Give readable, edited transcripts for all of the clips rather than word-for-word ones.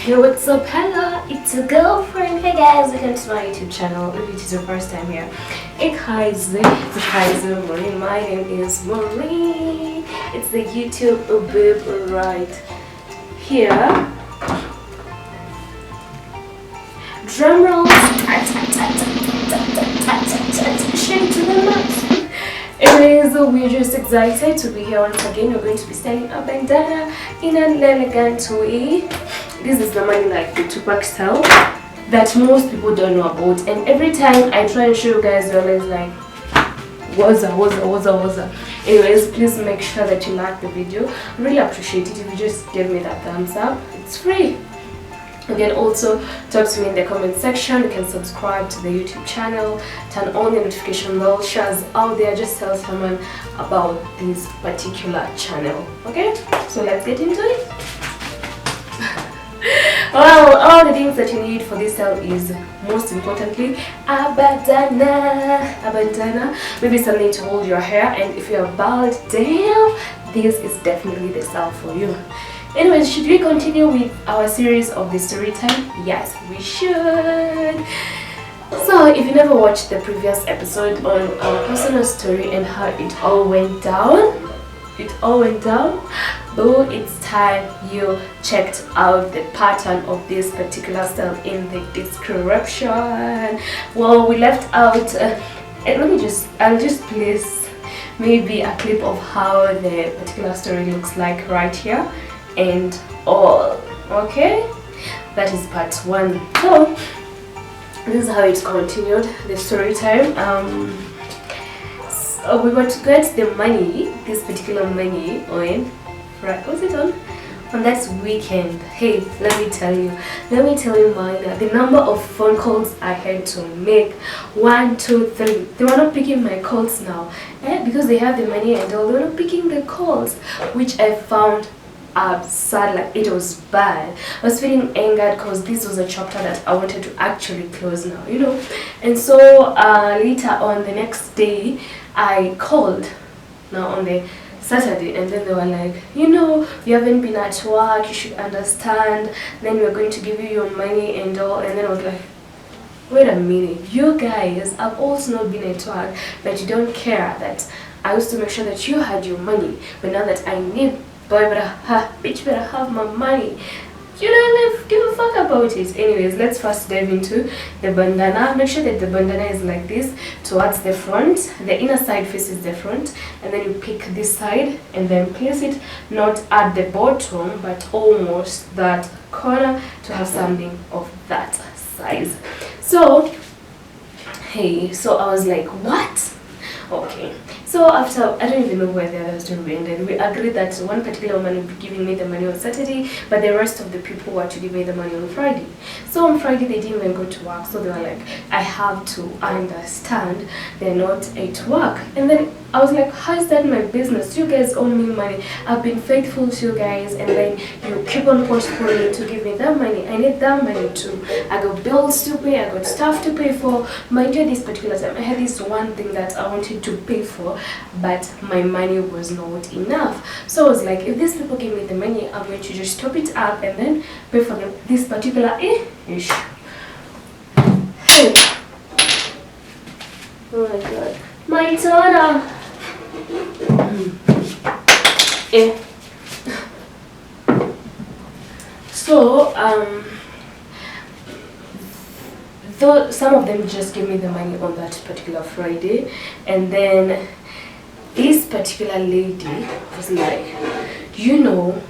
Hey, what's up? Hello, it's your girlfriend. Hey guys, welcome to my YouTube channel. If it is your first time here, Maureen. My name is Maureen. It's the YouTube bib right here. Drum rolls. Shake to the max. Anyways, we're just excited to be here once again. We're going to be styling a bandana in an elegant way. This is the money like the Tupac style that most people don't know about, and every time I try and show you guys, you're always like, what's up? Anyways, please make sure that you like the video. Really appreciate it if you just give me that thumbs up. It's free. You can also talk to me in the comment section. You can subscribe to the YouTube channel, turn on the notification bell, shares out there, just tell someone about this particular channel. Okay, so let's get into it. Well, all the things that you need for this style is, most importantly, a bandana, maybe something to hold your hair, and if you're bald, damn, this is definitely the style for you. Anyways, should we continue with our series of the story time? Yes, we should. So if you never watched the previous episode on our personal story and how it all went down, though it's time you checked out the pattern of this particular style in the description. Well, we left out I'll just place maybe a clip of how the particular story looks like right here and all. Okay, that is part 1. So this is how it continued, the story time. We were to get the money, this particular money on, right, what's it on that weekend. Hey, let me tell you Mina, the number of phone calls I had to make. 1, 2, 3. They were not picking my calls now, because they have the money and all. They were not picking the calls, which I found absurd. Like, it was bad. I was feeling angered because this was a chapter that I wanted to actually close now, you know. And so later on the next day I called, now on the Saturday, and then they were like, you know, you haven't been at work, you should understand, then we're going to give you your money and all. And then I was like, wait a minute, you guys have also not been at work, but you don't care that I used to make sure that you had your money, but now that I need, boy, bitch better have my money. You don't give a fuck about it. Anyways, let's first dive into the bandana. Make sure that the bandana is like this towards the front. The inner side faces the front, and then you pick this side and then place it not at the bottom but almost that corner to have something of that size. So hey, so I was like, what? Okay, so after, I don't even know where the other story ended. We agreed that one particular woman would be giving me the money on Saturday, but the rest of the people were to give me the money on Friday. So on Friday they didn't even go to work, so they were like, I have to understand they're not at work. And then I was like, how is that my business? You guys owe me money. I've been faithful to you guys, and then you keep on postponing to give me that money. I need that money too. I got bills to pay, I got stuff to pay for. Mind you, this particular time I had this one thing that I wanted to pay for, but my money was not enough. So I was like, if these people give me the money, I'm going to just top it up and then pay for them this particular ish. Hey. Oh my god, my turn. So though some of them just gave me the money on that particular Friday, and then this particular lady was like, you know,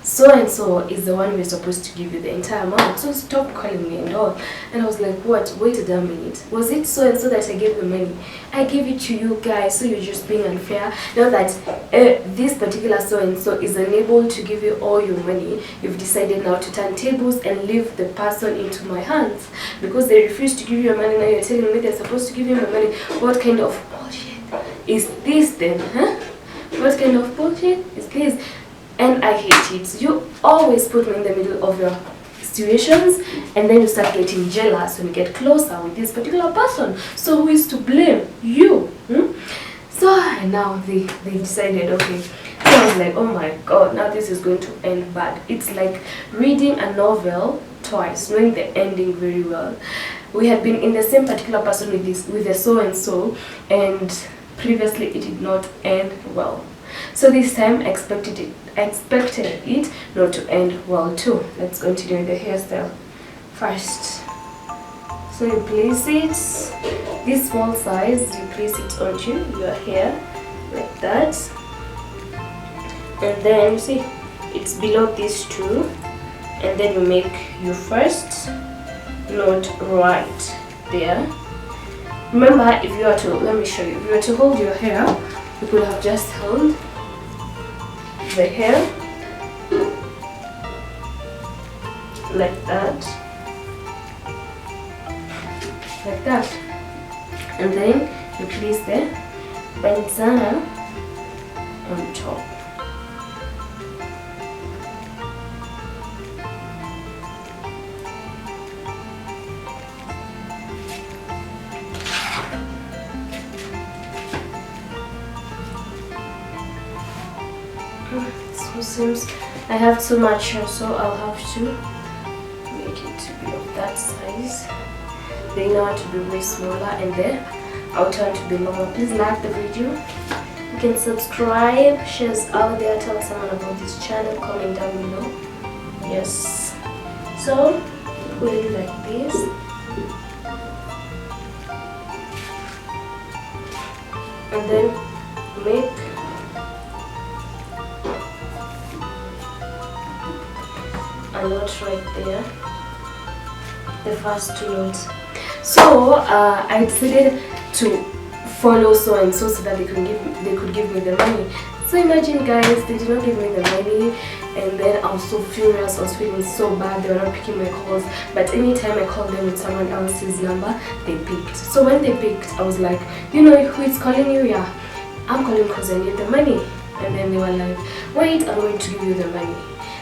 so and so is the one we're supposed to give you the entire amount, so stop calling me and all. And I was like, what? Wait a minute, was it so and so that I gave the money? I gave it to you guys, so you're just being unfair now that this particular so and so is unable to give you all your money. You've decided now to turn tables and leave the person into my hands because they refuse to give you your money. Now you're telling me they're supposed to give you my money. What kind of bullshit is this then, huh? What kind of bullshit is this? And I hate it. You always put me in the middle of your situations, and then you start getting jealous when you get closer with this particular person. So who is to blame? You. So now they decided, okay. So I was like, oh my god, now this this is going to end bad. It's like reading a novel twice, knowing the ending very well. We had been in the same particular person with the so and so, and previously it did not end well. So this time I expected it not to end well too. Let's continue with the hairstyle first. So you place it, this small size, you place it onto your hair like that, and then you see it's below these two, and then you make your first knot right there. Remember, if you were to, let me show you, if you were to hold your hair, you could have just held the hair like that, and then you place the bandana on top. So since I have too much hair, so I'll have to make it to be of that size. The inner one to be way smaller and the outer one to be longer. Please like the video. You can subscribe, share out there, tell someone about this channel, comment down below. Yes. So put it like this. And then make a knot right there, the first two knots. So I decided to follow so and so that they could give me the money. So imagine guys, they did not give me the money, and then I was so furious. I was feeling so bad. They were not picking my calls, but anytime I called them with someone else's number, they picked. So when they picked, I was like, you know who is calling you? Yeah, I'm calling because I need the money. And then they were like, wait, I'm going to give you the money.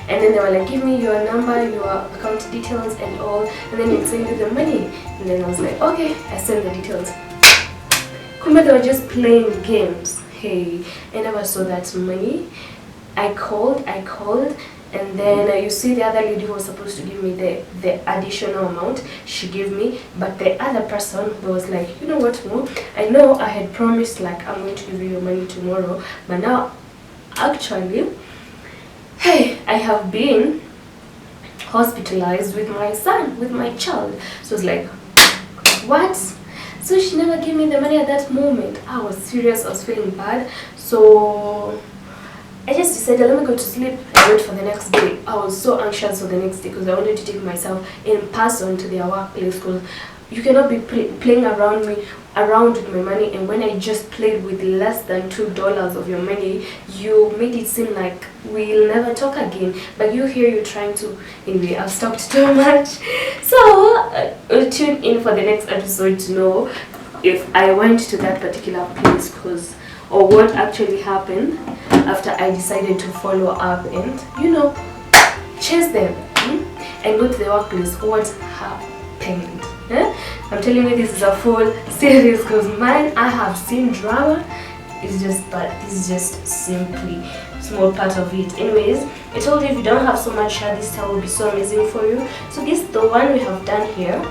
And then they were like, give me your number, your account details and all, and then you'll send you the money. And then I was like, okay, I sent the details. Kumbe, they were just playing games. Hey, I never saw that money. I called, and then you see the other lady who was supposed to give me the additional amount, she gave me, but the other person was like, you know what, Mo, I know I had promised like I'm going to give you your money tomorrow, but now actually, hey, I have been hospitalized with my son, with my child. So it's like, what? So she never gave me the money at that moment. I was serious, I was feeling bad. So I just decided, let me go to sleep and wait for the next day. I was so anxious for the next day because I wanted to take myself in person to their workplace, because you cannot be playing around with my money, and when I just played with less than $2 of your money, you made it seem like we'll never talk again. But you here, you're trying to. Anyway, I've talked too much. So tune in for the next episode to know if I went to that particular place, or what actually happened after I decided to follow up and, you know, chase them and go to the workplace. What happened? I'm telling you, this is a full series because man, I have seen drama. It's just, but this is just simply small part of it. Anyways, I told you if you don't have so much hair, this style will be so amazing for you. So this, the one we have done here,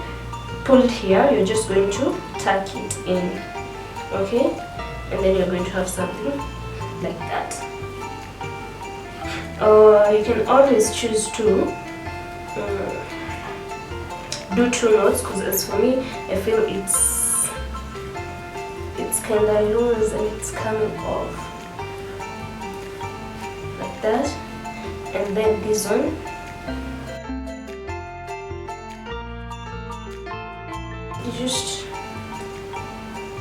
pull it here, you're just going to tuck it in, okay, and then you're going to have something like that. You can always choose to do 2 knots, because as for me, I feel it's kind of loose and it's coming off like that. And then this one, you just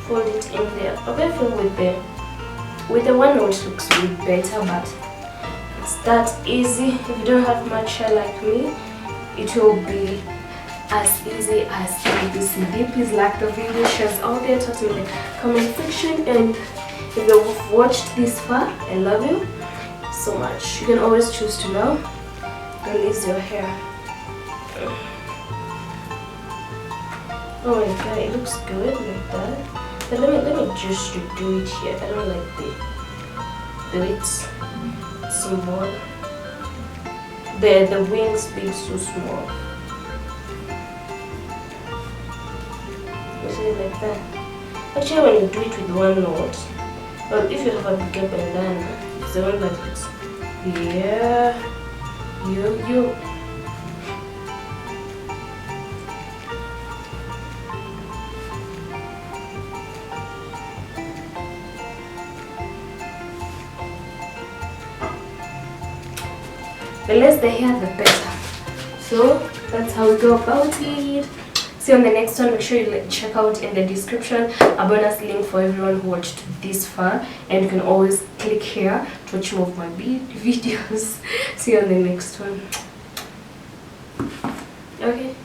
fold it in there. Okay, I feel with the 1 knot looks a bit better, but it's that easy. If you don't have much hair like me, it will be as easy as ABCD. Please like the video, share out there, talk to me in the comment section, and if you've watched this far, I love you so much. You can always choose to now release your hair. Oh my god, it looks good like that. But let me just do it here. I don't like the way it's small. the wings being so small. You see, like that. Actually, when you do it with one knot, well, if you have a bigger bandana, it's the one that looks, yeah, you. The less the hair, the better. So that's how we go about it. See you on the next one. Make sure you check out in the description a bonus link for everyone who watched this far, and you can always click here to watch more of my videos. See you on the next one. Okay.